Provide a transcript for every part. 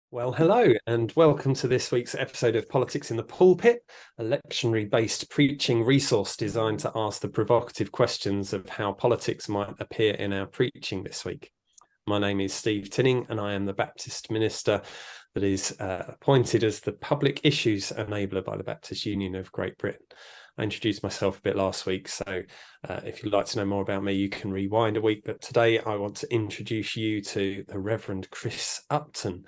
Well, hello, and welcome to this week's episode of Politics in the Pulpit, a lectionary-based preaching resource designed to ask the provocative questions of how politics might appear in our preaching this week. My name is Steve Tinning, and I am the Baptist minister that is appointed as the Public Issues Enabler by the Baptist Union of Great Britain. I introduced myself a bit last week, so if you'd like to know more about me, you can rewind a week. But today I want to introduce you to the Revd Chris Upton.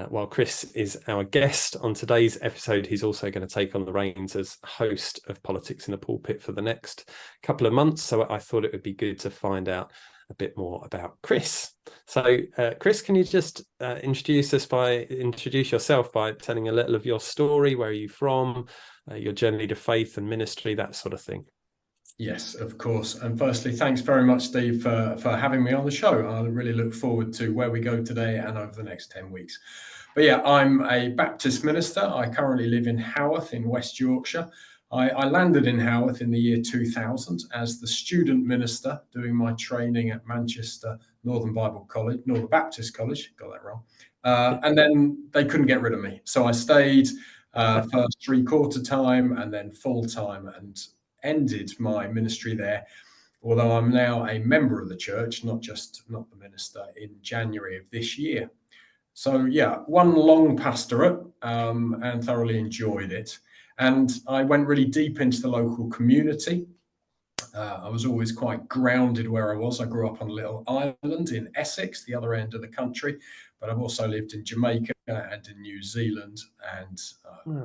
While Chris is our guest on today's episode, he's also going to take on the reins as host of Politics in the Pulpit for the next couple of months. So I thought it would be good to find out a bit more about Chris. So Chris, can you just introduce yourself by telling a little of your story? Where are you from, your journey to faith and ministry, that sort of thing? Yes, of course. And firstly, thanks very much, Steve, for having me on the show. I really look forward to where we go today and over the next 10 weeks. But yeah, I'm a Baptist minister. I currently live in Haworth in West Yorkshire. I landed in Haworth in the year 2000 as the student minister doing my training at Manchester Northern Baptist College, got that wrong. And then they couldn't get rid of me. So I stayed first 3/4 time and then full time and ended my ministry there, although I'm now a member of the church, not the minister, in January of this year. So yeah, one long pastorate and thoroughly enjoyed it. And I went really deep into the local community. I was always quite grounded where I was. I grew up on a little island in Essex, the other end of the country, but I've also lived in Jamaica and in New Zealand. And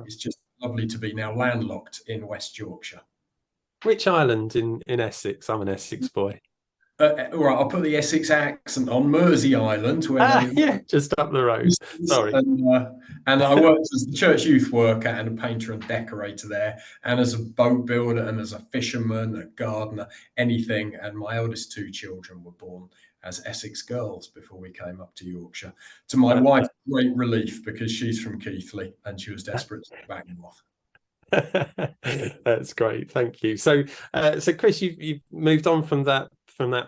It's just lovely to be now landlocked in West Yorkshire. Which island in Essex? I'm an Essex boy. All right, I'll put the Essex accent on Mersey Island, where just up the road. Sorry. And I worked as the church youth worker and a painter and decorator there, and as a boat builder and as a fisherman, a gardener, anything. And my eldest two children were born as Essex girls before we came up to Yorkshire. To my wife's great relief, because she's from Keighley and she was desperate to get back north. That's great, thank you. So Chris, you've moved on from that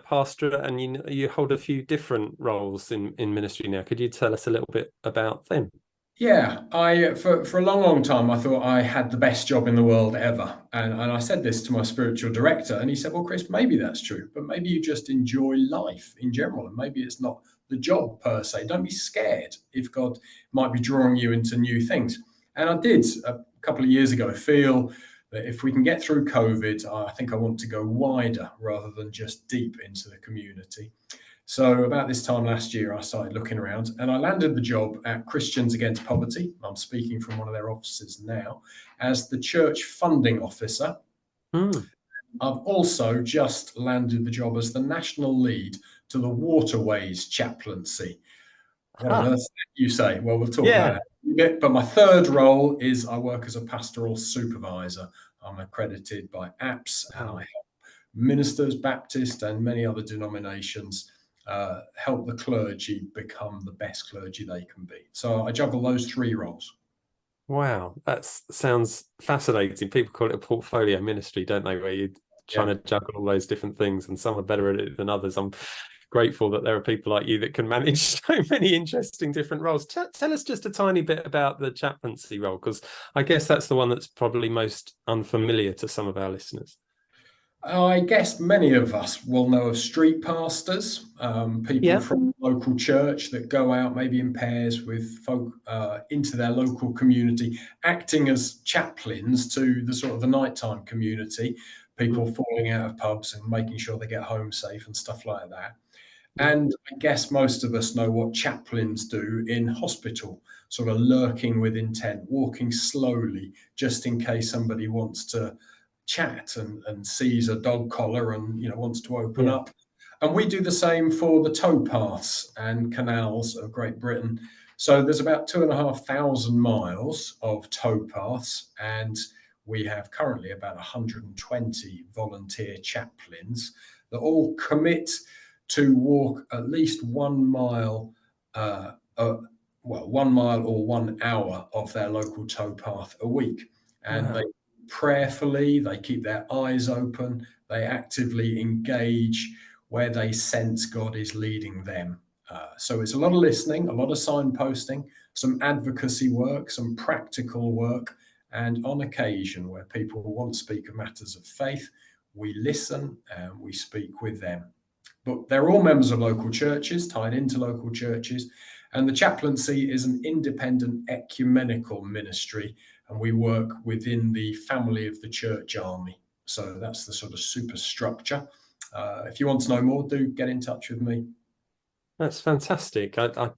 pastorate, and you hold a few different roles in ministry now. Could you tell us a little bit about them? Yeah, for a long time I thought I had the best job in the world ever, and I said this to my spiritual director, and he said, "Well, Chris, maybe that's true, but maybe you just enjoy life in general, and maybe it's not the job per se. Don't be scared if God might be drawing you into new things." And I did a couple of years ago feel that if we can get through COVID, I think I want to go wider rather than just deep into the community. So about this time last year, I started looking around and I landed the job at Christians Against Poverty. I'm speaking from one of their offices now as the church funding officer. I've also just landed the job as the national lead to the Waterways Chaplaincy. What on earth you say? Well, we'll talk about that. But my third role is I work as a pastoral supervisor. I'm accredited by APS, and I help ministers, Baptist and many other denominations help the clergy become the best clergy they can be. So I juggle those three roles. Wow, that sounds fascinating. People call it a portfolio ministry, don't they, where you're trying to juggle all those different things, and some are better at it than others. I'm grateful that there are people like you that can manage so many interesting different roles. Tell us just a tiny bit about the chaplaincy role, because I guess that's the one that's probably most unfamiliar to some of our listeners. I guess many of us will know of street pastors, people from local church that go out maybe in pairs with folk into their local community, acting as chaplains to the sort of the nighttime community, people falling out of pubs and making sure they get home safe and stuff like that. And I guess most of us know what chaplains do in hospital, sort of lurking with intent, walking slowly, just in case somebody wants to chat and sees a dog collar and wants to open up. And we do the same for the towpaths and canals of Great Britain. So there's about 2,500 miles of towpaths, and we have currently about 120 volunteer chaplains that all commit to walk at least 1 mile, 1 mile or 1 hour of their local towpath a week. And they prayerfully, they keep their eyes open, they actively engage where they sense God is leading them. So it's a lot of listening, a lot of signposting, some advocacy work, some practical work, and on occasion where people want to speak of matters of faith, we listen and we speak with them. But they're all members of local churches, tied into local churches, and the chaplaincy is an independent ecumenical ministry, and we work within the family of the church army. So that's the sort of superstructure. If you want to know more, do get in touch with me. That's fantastic. I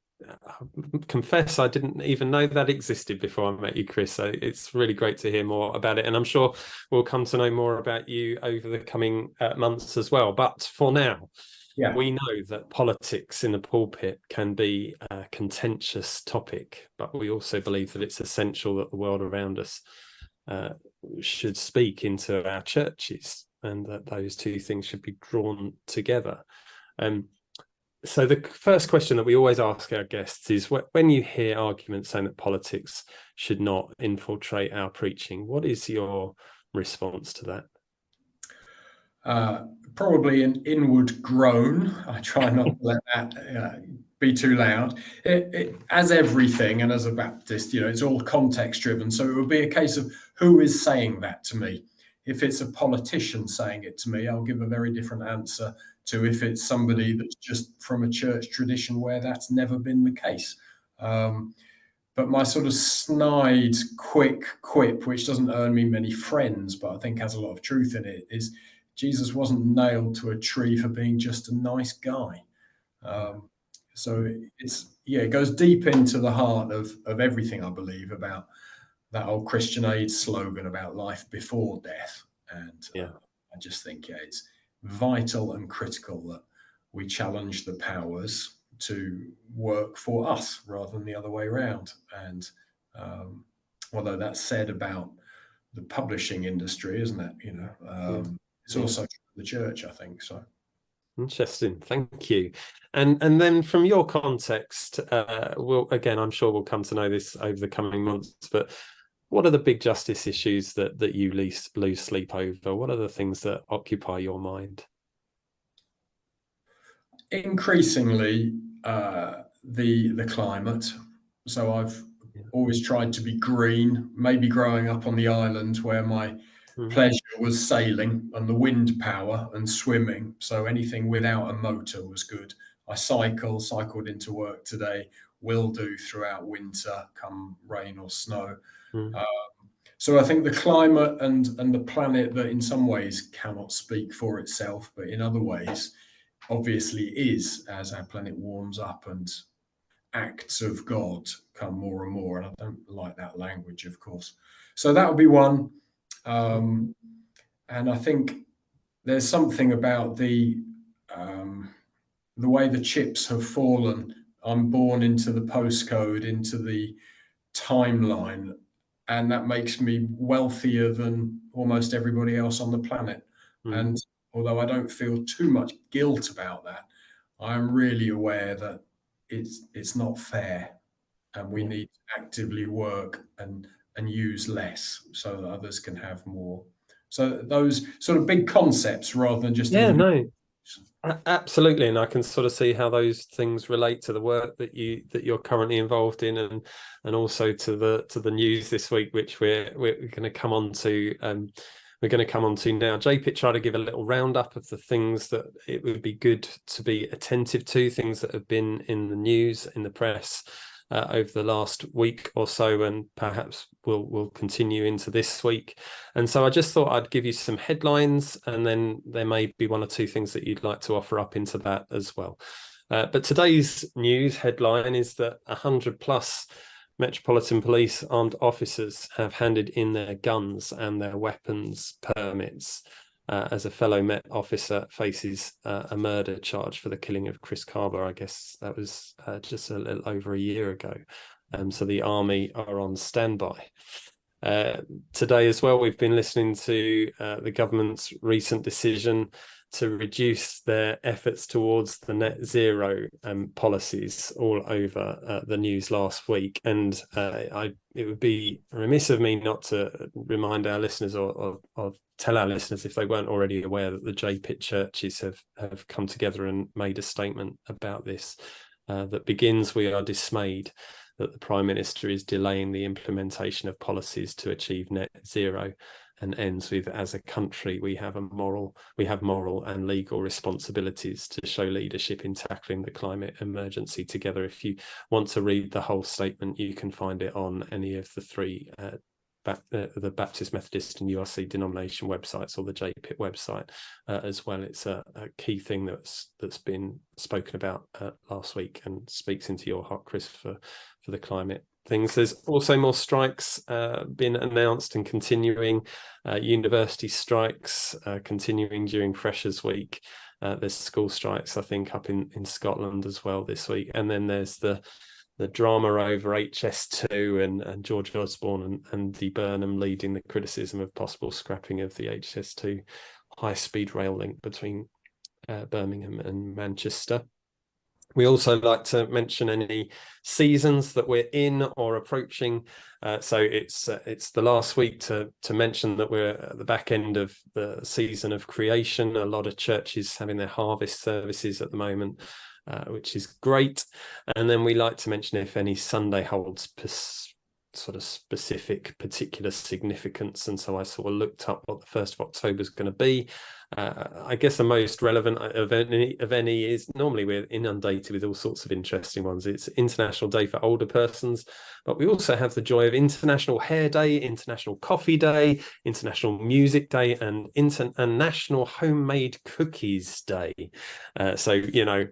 confess I didn't even know that existed before I met you, Chris. So it's really great to hear more about it. And I'm sure we'll come to know more about you over the coming months as well. But for now, we know that politics in the pulpit can be a contentious topic, but we also believe that it's essential that the world around us should speak into our churches, and that those two things should be drawn together. So the first question that we always ask our guests is, when you hear arguments saying that politics should not infiltrate our preaching, what is your response to that? Probably an inward groan. I try not to let that be too loud. As everything, and as a Baptist, it's all context driven. So it would be a case of who is saying that to me. If it's a politician saying it to me, I'll give a very different answer to if it's somebody that's just from a church tradition where that's never been the case. But my sort of snide, quick quip, which doesn't earn me many friends, but I think has a lot of truth in it, is Jesus wasn't nailed to a tree for being just a nice guy. So it goes deep into the heart of everything I believe about that old Christian Aid slogan about life before death. And I just think it's vital and critical that we challenge the powers to work for us rather than the other way around. And although that's said about the publishing industry, isn't it? It's also the church, I think. So interesting, thank you. And then from your context, I'm sure we'll come to know this over the coming months, but what are the big justice issues that you lose sleep over? What are the things that occupy your mind? Increasingly, the climate. So I've always tried to be green, maybe growing up on the island where my pleasure was sailing and the wind power and swimming. So anything without a motor was good. I cycled into work today, will do throughout winter, come rain or snow. So I think the climate and the planet, that in some ways cannot speak for itself, but in other ways obviously is, as our planet warms up and acts of God come more and more. And I don't like that language, of course. So that would be one. And I think there's something about the way the chips have fallen. I'm born into the postcode, into the timeline, and that makes me wealthier than almost everybody else on the planet. And although I don't feel too much guilt about that, I'm really aware that it's not fair, and we need to actively work and use less so that others can have more. So those sort of big concepts rather than just absolutely, and I can sort of see how those things relate to the work that you're currently involved in, and also to the news this week, which we're going to come on to. We're going to come on to now. JPIT tried to give a little roundup of the things that it would be good to be attentive to, things that have been in the news, in the press over the last week or so, and perhaps will continue into this week. And so I just thought I'd give you some headlines, and then there may be one or two things that you'd like to offer up into that as well. But today's news headline is that 100+ Metropolitan Police armed officers have handed in their guns and their weapons permits as a fellow Met officer faces a murder charge for the killing of Chris Carver. I guess that was just a little over a year ago. So the army are on standby. Today as well, we've been listening to the government's recent decision to reduce their efforts towards the net zero policies all over the news last week. And it would be remiss of me not to remind our listeners or tell our listeners, if they weren't already aware, that the JPIT churches have come together and made a statement about this. that begins, "We are dismayed that the Prime Minister is delaying the implementation of policies to achieve net zero," and ends with, "As a country, we have moral and legal responsibilities to show leadership in tackling the climate emergency together." If you want to read the whole statement, you can find it on any of the three the Baptist, Methodist and URC denomination websites, or the JPIT website as well. It's a key thing that's been spoken about last week, and speaks into your heart, Chris, for the climate things. There's also more strikes been announced and continuing. University strikes continuing during Freshers Week. There's school strikes, I think, up in Scotland as well this week. And then there's the drama over HS2 and George Osborne and Andy Burnham leading the criticism of possible scrapping of the HS2 high-speed rail link between Birmingham and Manchester. We also like to mention any seasons that we're in or approaching. So it's the last week to mention that we're at the back end of the season of creation. A lot of churches having their harvest services at the moment, which is great. And then we like to mention if any Sunday holds sort of specific particular significance, and so I sort of looked up what the 1st of October is going to be. I guess the most relevant of any is, normally we're inundated with all sorts of interesting ones. It's International Day for Older Persons, but we also have the joy of International Hair Day, International Coffee Day, International Music Day, and National Homemade Cookies Day. So, you know,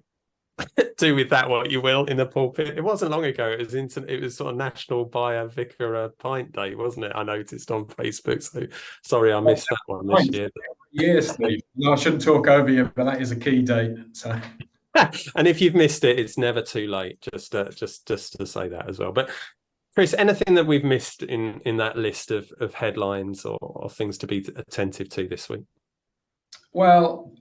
do with that what you will in the pulpit. It wasn't long ago. It was sort of National Buy a Vicar a Pint Day, wasn't it? I noticed on Facebook. So sorry, I missed that one this year. Yes, Steve. No, I shouldn't talk over you, but that is a key date. So, and if you've missed it, it's never too late. Just to say that as well. But Chris, anything that we've missed in that list of headlines or things to be attentive to this week? Well,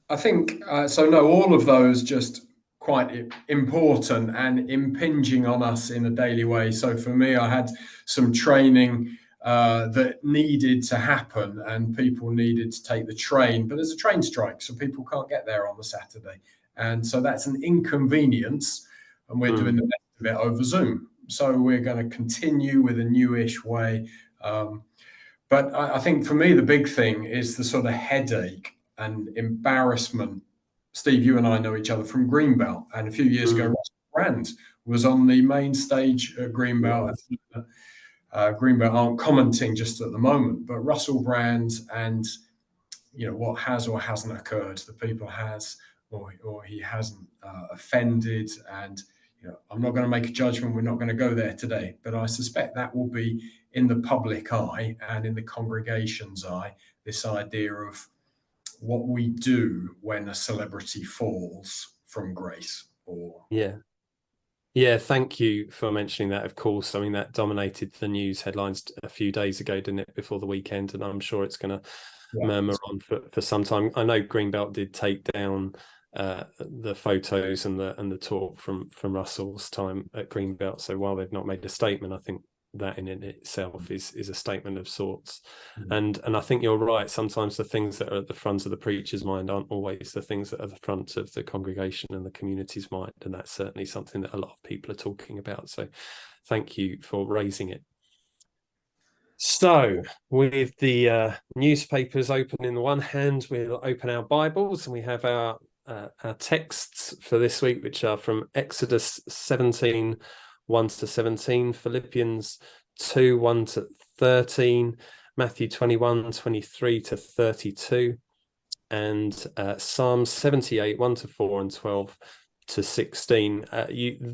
I think so. No, all of those just quite important and impinging on us in a daily way. So for me, I had some training that needed to happen, and people needed to take the train, but there's a train strike, so people can't get there on the Saturday, and so that's an inconvenience, and we're doing the best of it over Zoom. So we're going to continue with a newish way, but I think for me the big thing is the sort of headache and embarrassment. Steve, you and I know each other from Greenbelt, and a few years ago, Russell Brand was on the main stage at Greenbelt. Greenbelt aren't commenting just at the moment, but Russell Brand and, you know, what has or hasn't occurred, the people has or he hasn't offended. And, you know, I'm not going to make a judgment. We're not going to go there today, but I suspect that will be in the public eye and in the congregation's eye, this idea of what we do when a celebrity falls from grace. Yeah, thank you for mentioning that. Of course, I mean, that dominated the news headlines a few days ago, didn't it, before the weekend? And I'm sure it's going to murmur on for some time. I know Greenbelt did take down the photos and the talk from Russell's time at Greenbelt. So while they've not made a statement, I think that in itself is a statement of sorts. And I think you're right. Sometimes the things that are at the front of the preacher's mind aren't always the things that are at the front of the congregation and the community's mind. And that's certainly something that a lot of people are talking about. So thank you for raising it. So with the newspapers open in the one hand, we'll open our Bibles, and we have our texts for this week, which are from Exodus 17, 1 to 17, Philippians 2, 1 to 13, Matthew 21, 23 to 32, and Psalm 78, 1 to 4 and 12 to 16.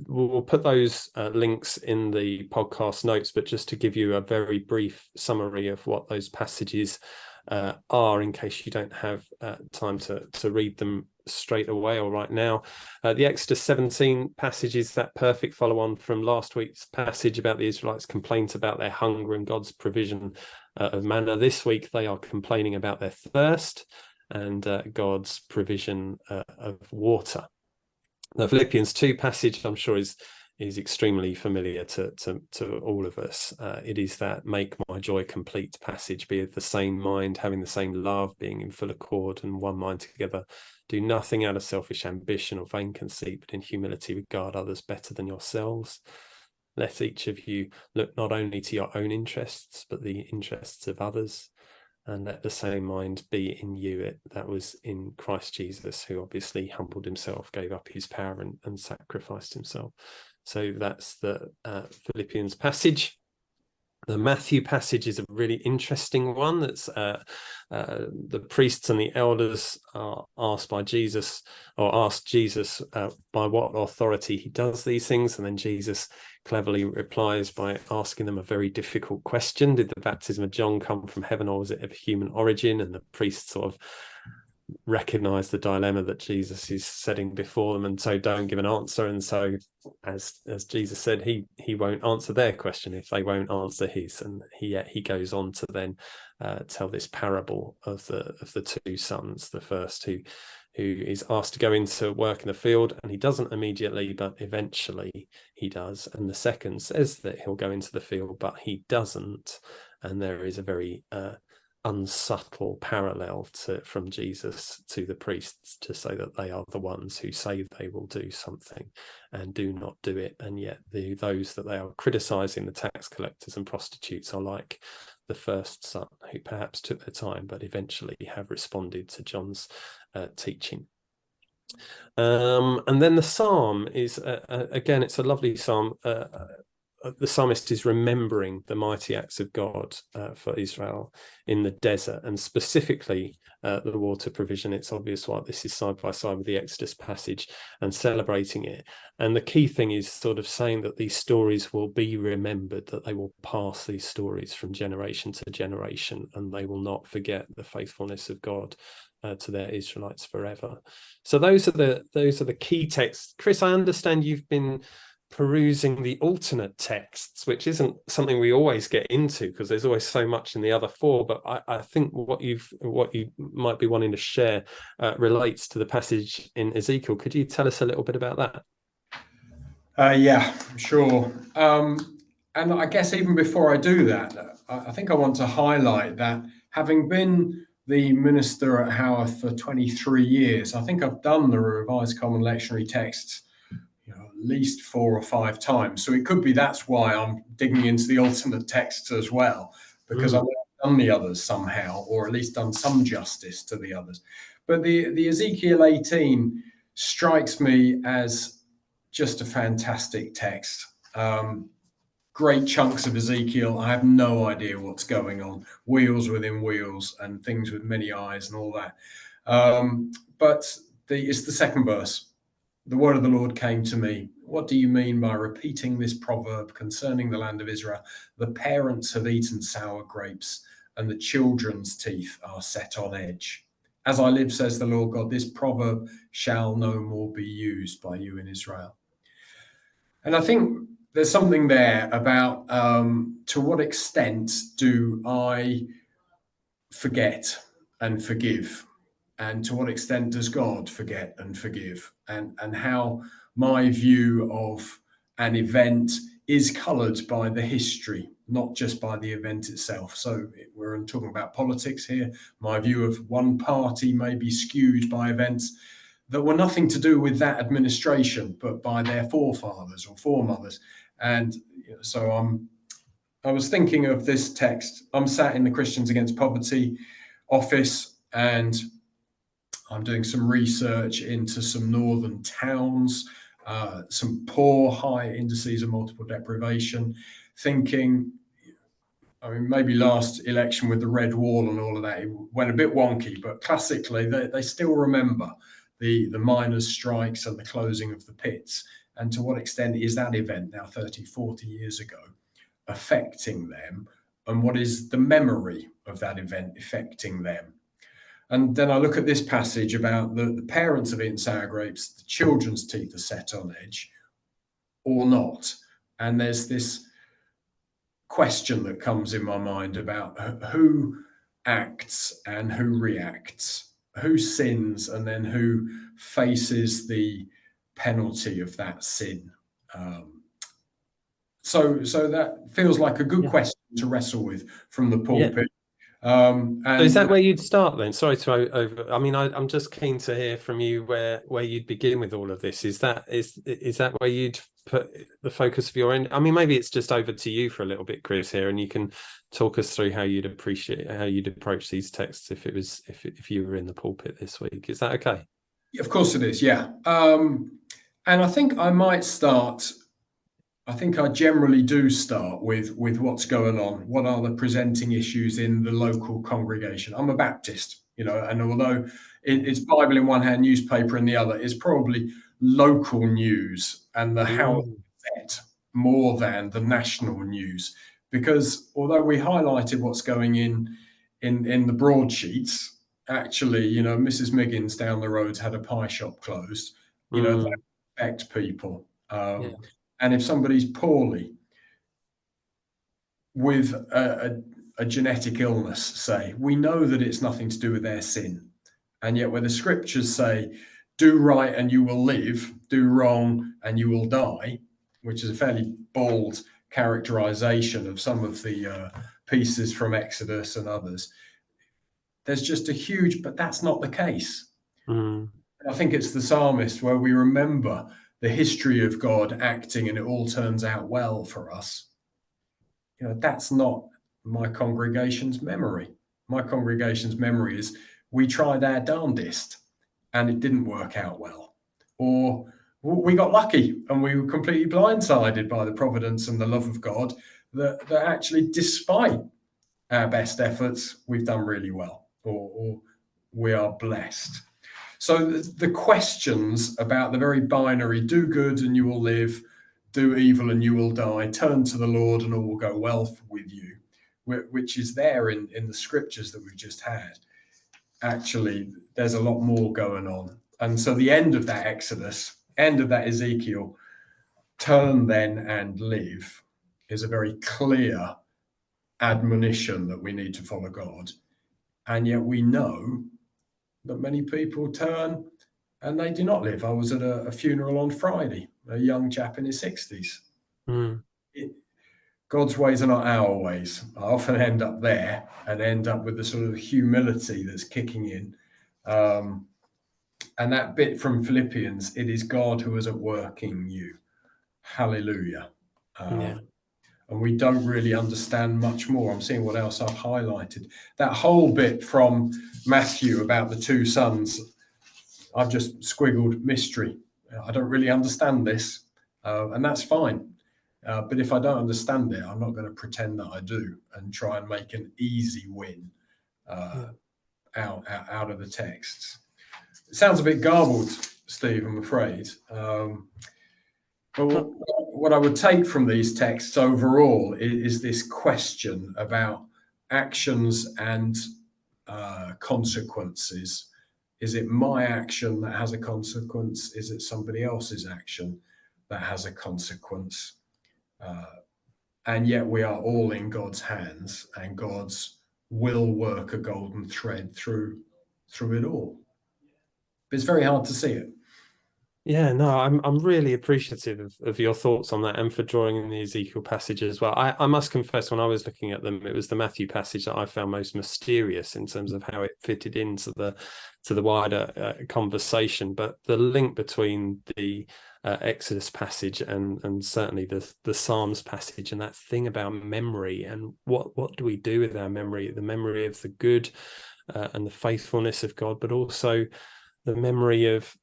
We'll put those links in the podcast notes, but just to give you a very brief summary of what those passages are, in case you don't have time to read them straight away or right now. The Exodus 17 passage is that perfect follow-on from last week's passage about the Israelites' complaints about their hunger and God's provision of manna. This week they are complaining about their thirst and God's provision of water. The Philippians 2 passage, I'm sure, is extremely familiar to all of us. It is that make my joy complete passage, be of the same mind, having the same love, being in full accord and one mind together Do nothing out of selfish ambition or vain conceit, but in humility regard others better than yourselves. Let each of you look not only to your own interests, but the interests of others. And let the same mind be in you that was in Christ Jesus, who obviously humbled himself, gave up his power and sacrificed himself. So that's the Philippians passage. The Matthew passage is a really interesting one. That's the priests and the elders are asked by Jesus, or asked Jesus by what authority he does these things, and then Jesus cleverly replies by asking them a very difficult question. Did the baptism of John come from heaven, or was it of human origin? And the priests sort of recognize the dilemma that Jesus is setting before them, and so don't give an answer. And so, as Jesus said, he won't answer their question if they won't answer his. And he goes on to then tell this parable of the two sons. The first who is asked to go into work in the field, and he doesn't immediately, but eventually he does. And the second says that he'll go into the field, but he doesn't. And there is a very unsubtle parallel from Jesus to the priests to say that they are the ones who say they will do something and do not do it, and yet those that they are criticizing, the tax collectors and prostitutes, are like the first son, who perhaps took their time but eventually have responded to John's teaching. And then the psalm is again, it's a lovely psalm. The psalmist is remembering the mighty acts of God for Israel in the desert, and specifically the water provision. It's obvious why this is side by side with the Exodus passage, and celebrating it. And the key thing is sort of saying that these stories will be remembered, that they will pass these stories from generation to generation, and they will not forget the faithfulness of God to their Israelites forever. So those are the key texts. Chris, I understand you've been perusing the alternate texts, which isn't something we always get into because there's always so much in the other four, but I think what you might be wanting to share relates to the passage in Ezekiel. Could you tell us a little bit about that? Yeah, sure. And I guess even before I do that, I think I want to highlight that having been the minister at Haworth for 23 years, I think I've done the Revised Common Lectionary texts at least 4 or 5 times. So it could be that's why I'm digging into the alternate texts as well, because I've done the others somehow, or at least done some justice to the others. But the Ezekiel 18 strikes me as just a fantastic text. Great chunks of Ezekiel. I have no idea what's going on. Wheels within wheels and things with many eyes and all that. But it's the second verse. The word of the Lord came to me. What do you mean by repeating this proverb concerning the land of Israel? The parents have eaten sour grapes, and the children's teeth are set on edge. As I live, says the Lord God, this proverb shall no more be used by you in Israel. And I think there's something there about to what extent do I forget and forgive? And to what extent does God forget and forgive? And how my view of an event is coloured by the history, not just by the event itself. So we're talking about politics here. My view of one party may be skewed by events that were nothing to do with that administration, but by their forefathers or foremothers. And so I was thinking of this text. I'm sat in the Christians Against Poverty office, and I'm doing some research into some northern towns, some poor, high indices of multiple deprivation, thinking, I mean, maybe last election with the red wall and all of that, it went a bit wonky, but classically, they still remember the miners' strikes and the closing of the pits. And to what extent is that event now 30, 40 years ago affecting them? And what is the memory of that event affecting them? And then I look at this passage about the parents have eaten sour grapes, the children's teeth are set on edge, or not. And there's this question that comes in my mind about who acts and who reacts, who sins and then who faces the penalty of that sin. So that feels like a good question to wrestle with from the pulpit. So is And that where you'd start then? Sorry to over. I mean, I'm just keen to hear from you where you'd begin with all of this. Is that where you'd put the focus of your end? I mean, maybe it's just over to you for a little bit, Chris, here, and you can talk us through how you'd approach these texts if you were in the pulpit this week. Is that okay? of course it is, yeah. And I think I might start. I think I generally do start with what's going on. What are the presenting issues in the local congregation? I'm a Baptist, and although it's Bible in one hand, newspaper in the other, it's probably local news and the Haworth Mm, more than the national news. Because although we highlighted what's going in the broadsheets, actually, Mrs. Miggins down the road's had a pie shop closed. That mm, affects people. yeah. And if somebody's poorly with a genetic illness, say, we know that it's nothing to do with their sin. And yet, where the scriptures say, do right and you will live, do wrong and you will die, which is a fairly bold characterization of some of the pieces from Exodus and others, there's just a huge, but that's not the case. Mm, I think it's the psalmist where we remember the history of God acting and it all turns out well for us. That's not my congregation's memory. My congregation's memory is we tried our darndest and it didn't work out well. Or we got lucky and we were completely blindsided by the providence and the love of God that actually, despite our best efforts, we've done really well, or we are blessed. So the questions about the very binary, do good and you will live, do evil and you will die, turn to the Lord and all will go well with you, which is there in the scriptures that we've just had. Actually, there's a lot more going on. And so the end of that Exodus, end of that Ezekiel, turn then and live, is a very clear admonition that we need to follow God. And yet we know that many people turn and they do not live. I was at a funeral on Friday, a young chap in his 60s. mm, God's ways are not our ways. I often end up there and end up with the sort of humility that's kicking in. And that bit from Philippians, it is God who is at work in you. Hallelujah. yeah. And we don't really understand much more. I'm seeing what else I've highlighted. That whole bit from Matthew about the two sons, I've just squiggled mystery. I don't really understand this, and that's fine. But if I don't understand it, I'm not going to pretend that I do and try and make an easy win out of the texts. It sounds a bit garbled, Steve, I'm afraid. But what I would take from these texts overall is this question about actions and consequences. Is it my action that has a consequence? Is it somebody else's action that has a consequence? And yet we are all in God's hands, and God's will work a golden thread through it all. But it's very hard to see it. Yeah, no, I'm really appreciative of your thoughts on that and for drawing in the Ezekiel passage as well. I must confess, when I was looking at them, it was the Matthew passage that I found most mysterious in terms of how it fitted into the wider conversation. But the link between the Exodus passage and certainly the Psalms passage and that thing about memory and what do we do with our memory, the memory of the good and the faithfulness of God, but also the memory of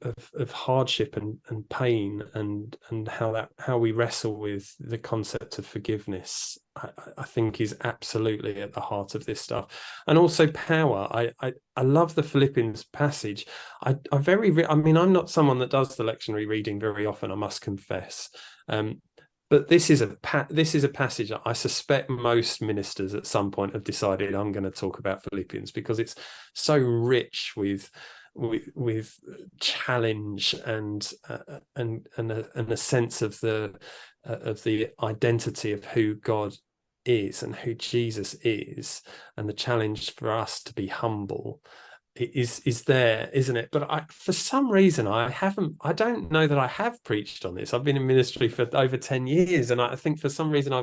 hardship and pain and how we wrestle with the concept of forgiveness, I think is absolutely at the heart of this stuff. And also power. I love the Philippians passage. I mean, I'm not someone that does the lectionary reading very often, I must confess. But this is a passage I suspect most ministers at some point have decided I'm going to talk about Philippians because it's so rich with challenge and a sense of the identity of who God is and who Jesus is, and the challenge for us to be humble is there, isn't it? But for some reason I don't know that I have preached on this. I've been in ministry for over 10 years, and I think for some reason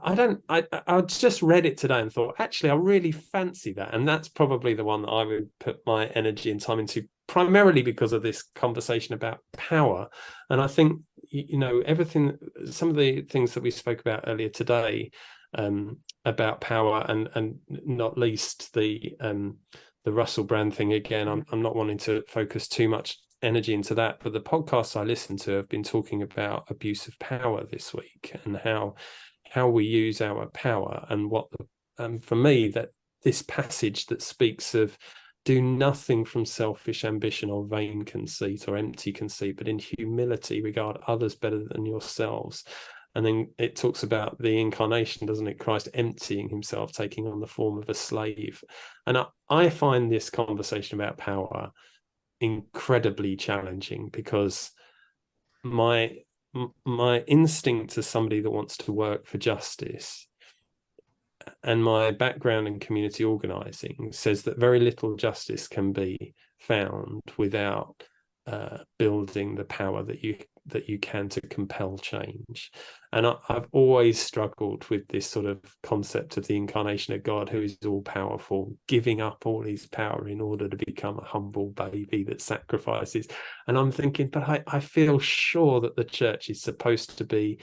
I just read it today and thought, actually, I really fancy that. And that's probably the one that I would put my energy and time into, primarily because of this conversation about power. And I think, everything, some of the things that we spoke about earlier today, about power, and not least the Russell Brand thing again. I'm not wanting to focus too much energy into that, but the podcasts I listen to have been talking about abuse of power this week, and how we use our power, and what for me, that this passage that speaks of do nothing from selfish ambition or vain conceit or empty conceit, but in humility regard others better than yourselves. And then it talks about the incarnation, doesn't it? Christ emptying himself, taking on the form of a slave. And I find this conversation about power incredibly challenging, because my instinct as somebody that wants to work for justice, and my background in community organizing, says that very little justice can be found without building the power that you can to compel change. And I've always struggled with this sort of concept of the incarnation of God, who is all powerful, giving up all his power in order to become a humble baby that sacrifices. And I'm thinking, but I feel sure that the church is supposed to be,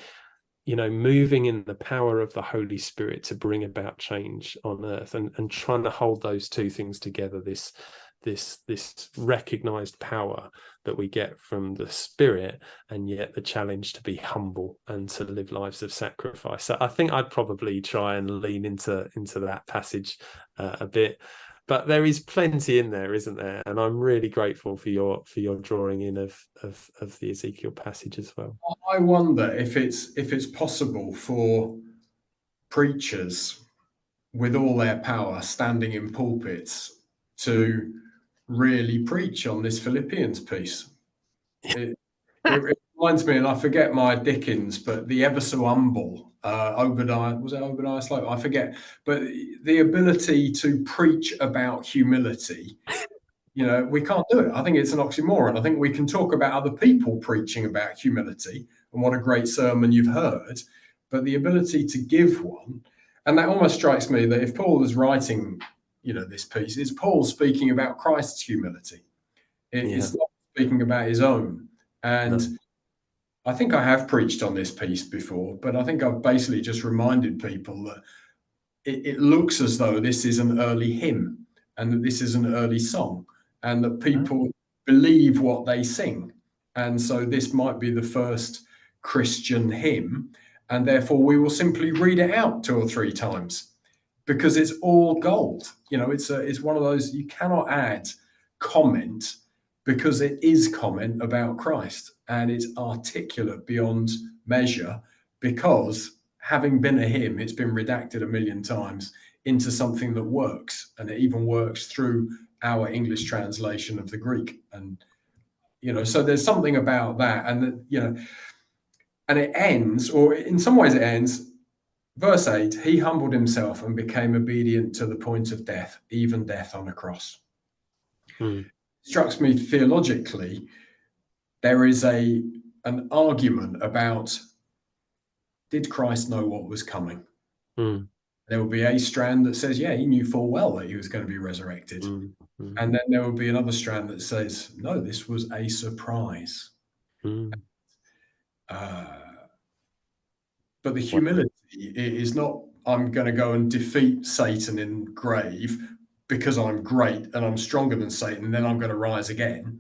moving in the power of the Holy Spirit to bring about change on earth, and trying to hold those two things together, this recognized power that we get from the Spirit, and yet the challenge to be humble and to live lives of sacrifice. So I think I'd probably try and lean into that passage a bit, but there is plenty in there, isn't there? And I'm really grateful for your drawing in of the Ezekiel passage as well. I wonder if it's possible for preachers with all their power standing in pulpits to really preach on this Philippians piece. It reminds me, and I forget my Dickens, but the ever so humble Obadiah, was it Obadiah Slope? I forget. But the ability to preach about humility, we can't do it. I think it's an oxymoron. I think we can talk about other people preaching about humility and what a great sermon you've heard, but the ability to give one, and that almost strikes me that if Paul is writing, this piece, it's Paul speaking about Christ's humility. It's not speaking about his own. And no. I think I have preached on this piece before, but I think I've basically just reminded people that it looks as though this is an early hymn, and that this is an early song, and that people believe what they sing. And so this might be the first Christian hymn, and therefore we will simply read it out 2 or 3 times, because it's all gold. It's one of those, you cannot add comment, because it is comment about Christ, and it's articulate beyond measure, because having been a hymn, it's been redacted a million times into something that works, and it even works through our English translation of the Greek. And so there's something about that, and and it ends, or in some ways it ends, verse 8, he humbled himself and became obedient to the point of death, even death on a cross. Strikes me theologically, there is an argument about, did Christ know what was coming? There will be a strand that says, yeah, he knew full well that he was going to be resurrected. And then there will be another strand that says, no, this was a surprise. But the humility is not, I'm going to go and defeat Satan in grave because I'm great and I'm stronger than Satan, and then I'm going to rise again.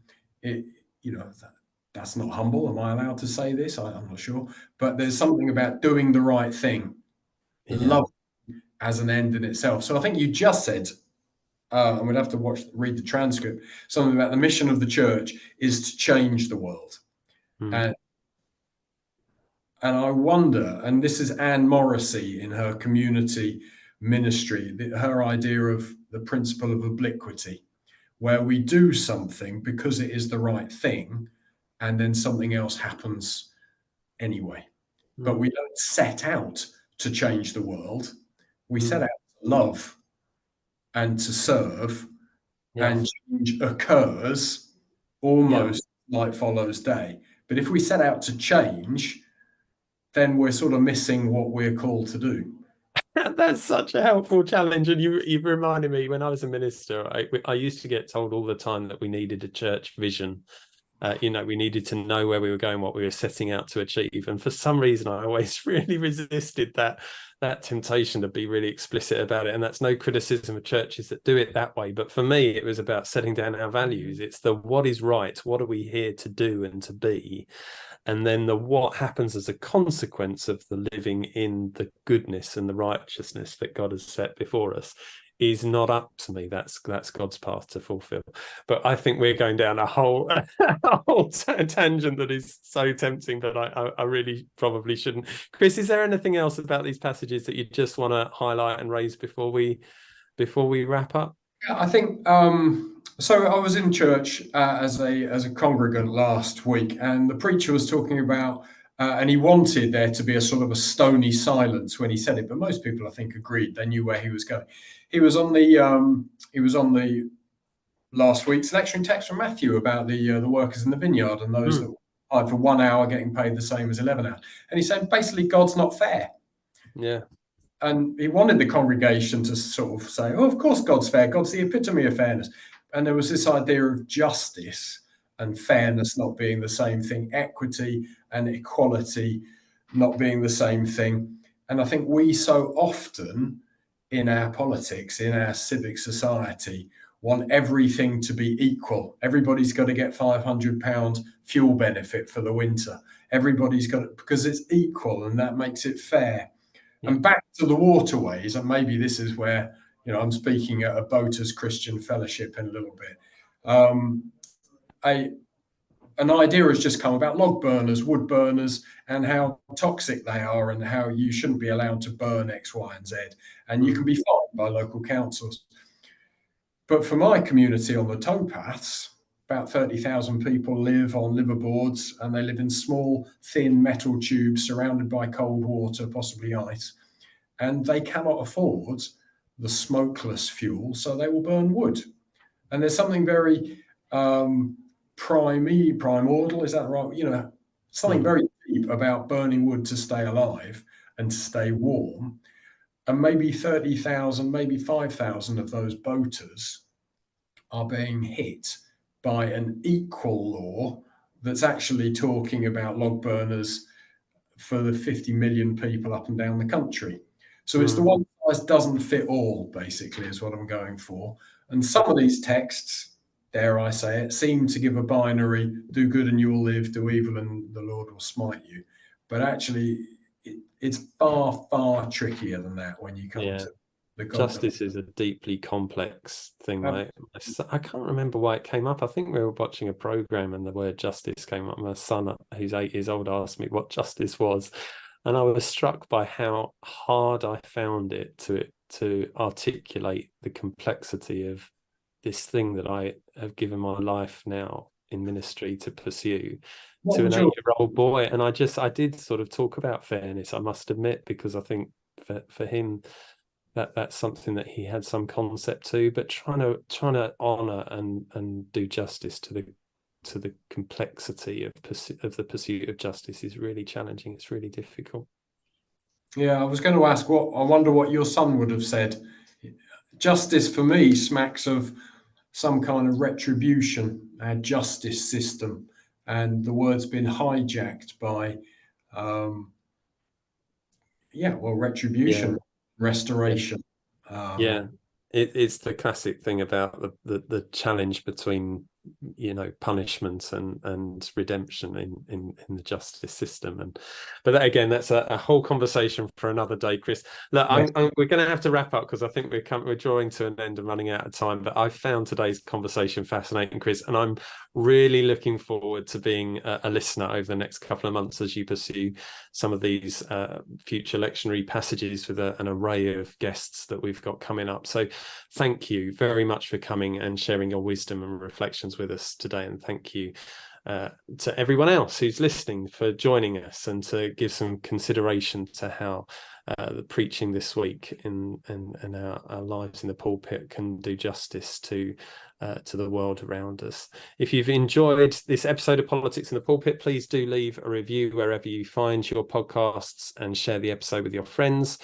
That's not humble. Am I allowed to say this? I'm not sure. But there's something about doing the right thing, love as an end in itself. So I think you just said, and we'd have to read the transcript, something about the mission of the church is to change the world. And I wonder, and this is Anne Morrissey in her community ministry, her idea of the principle of obliquity, where we do something because it is the right thing, and then something else happens anyway. But we don't set out to change the world. We set out to love and to serve, and change occurs almost like follows day. But if we set out to change, then we're sort of missing what we're called to do. That's such a helpful challenge. And you've reminded me, when I was a minister, I used to get told all the time that we needed a church vision. We needed to know where we were going, what we were setting out to achieve. And for some reason, I always really resisted that temptation to be really explicit about it. And that's no criticism of churches that do it that way. But for me, it was about setting down our values. It's the what is right, what are we here to do and to be? And then the what happens as a consequence of the living in the goodness and the righteousness that God has set before us is not up to me. That's God's path to fulfill. But I think we're going down a whole tangent that is so tempting, but I really probably shouldn't. Chris, is there anything else about these passages that you just want to highlight and raise before we wrap up? Yeah, I think so. I was in church as a congregant last week, and the preacher was talking about, and he wanted there to be a sort of a stony silence when he said it. But most people, I think, agreed. They knew where he was going. He was on the last week's lectionary text from Matthew about the workers in the vineyard and those that hired for 1 hour getting paid the same as 11 hours. And he said basically God's not fair. Yeah. And he wanted the congregation to sort of say, oh, of course God's fair. God's the epitome of fairness. And there was this idea of justice and fairness not being the same thing, equity and equality not being the same thing. And I think we so often in our politics, in our civic society, want everything to be equal. Everybody's got to get £500 fuel benefit for the winter. Everybody's got it because it's equal and that makes it fair. And back to the waterways, and maybe this is where I'm speaking at a Boaters Christian Fellowship in a little bit. An idea has just come about log burners, wood burners, and how toxic they are, and how you shouldn't be allowed to burn X, Y, and Z, and you can be fined by local councils. But for my community on the towpaths, about 30,000 people live on liverboards, and they live in small, thin metal tubes surrounded by cold water, possibly ice. And they cannot afford the smokeless fuel, so they will burn wood. And there's something very primordial, is that right? Something very deep about burning wood to stay alive and to stay warm. And maybe 30,000, maybe 5,000 of those boaters are being hit by an equal law that's actually talking about log burners for the 50 million people up and down the country. So it's the one size doesn't fit all, basically, is what I'm going for. And some of these texts, dare I say it, seem to give a binary, do good and you will live, do evil and the Lord will smite you. But actually, it's far, far trickier than that when you come to the God. Justice is a deeply complex thing, right? I can't remember why it came up. I think we were watching a program and the word justice came up. My son, who's 8 years old, asked me what justice was. And I was struck by how hard I found it to articulate the complexity of this thing that I have given my life now in ministry to pursue to an 8-year-old boy. And I did sort of talk about fairness, I must admit, because I think for him that's something that he had some concept to, but trying to honor and do justice to the complexity of the pursuit of justice is really challenging. It's really difficult. Yeah, I was going to ask, I wonder what your son would have said. Justice for me smacks of some kind of retribution, our justice system, and the word's been hijacked by retribution, restoration. It's the classic thing about the challenge between punishment and redemption in the justice system. But again, that's a whole conversation for another day, Chris. Look, we're going to have to wrap up because I think we're drawing to an end and running out of time. But I found today's conversation fascinating, Chris, and I'm really looking forward to being a listener over the next couple of months as you pursue some of these future lectionary passages with an array of guests that we've got coming up. So thank you very much for coming and sharing your wisdom and reflections with us today, and thank you to everyone else who's listening for joining us, and to give some consideration to how the preaching this week in our lives in the pulpit can do justice to the world around us. If you've enjoyed this episode of Politics in the Pulpit, please do leave a review wherever you find your podcasts and share the episode with your friends.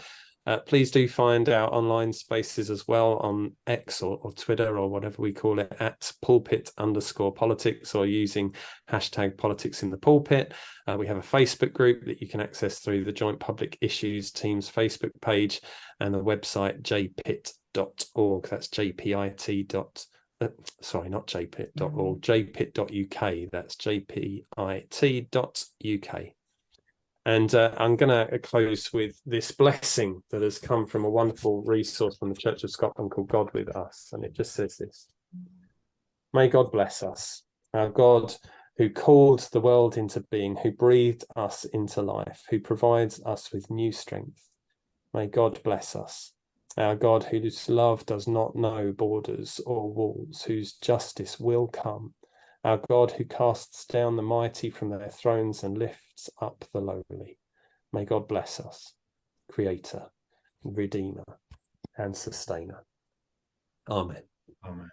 Please do find our online spaces as well on X or Twitter or whatever we call it, at pulpit_politics, or using hashtag politics in the pulpit. We have a Facebook group that you can access through the Joint Public Issues Team's Facebook page, and the website jpit.org. That's jpit. Sorry, not jpit.org, jpit.uk. That's jpit.uk. And I'm going to close with this blessing that has come from a wonderful resource from the Church of Scotland called God With Us. And it just says this: may God bless us, our God who called the world into being, who breathed us into life, who provides us with new strength. May God bless us, our God whose love does not know borders or walls, whose justice will come. Our God who casts down the mighty from their thrones and lifts up the lowly. May God bless us, Creator, Redeemer, and Sustainer. Amen. Amen.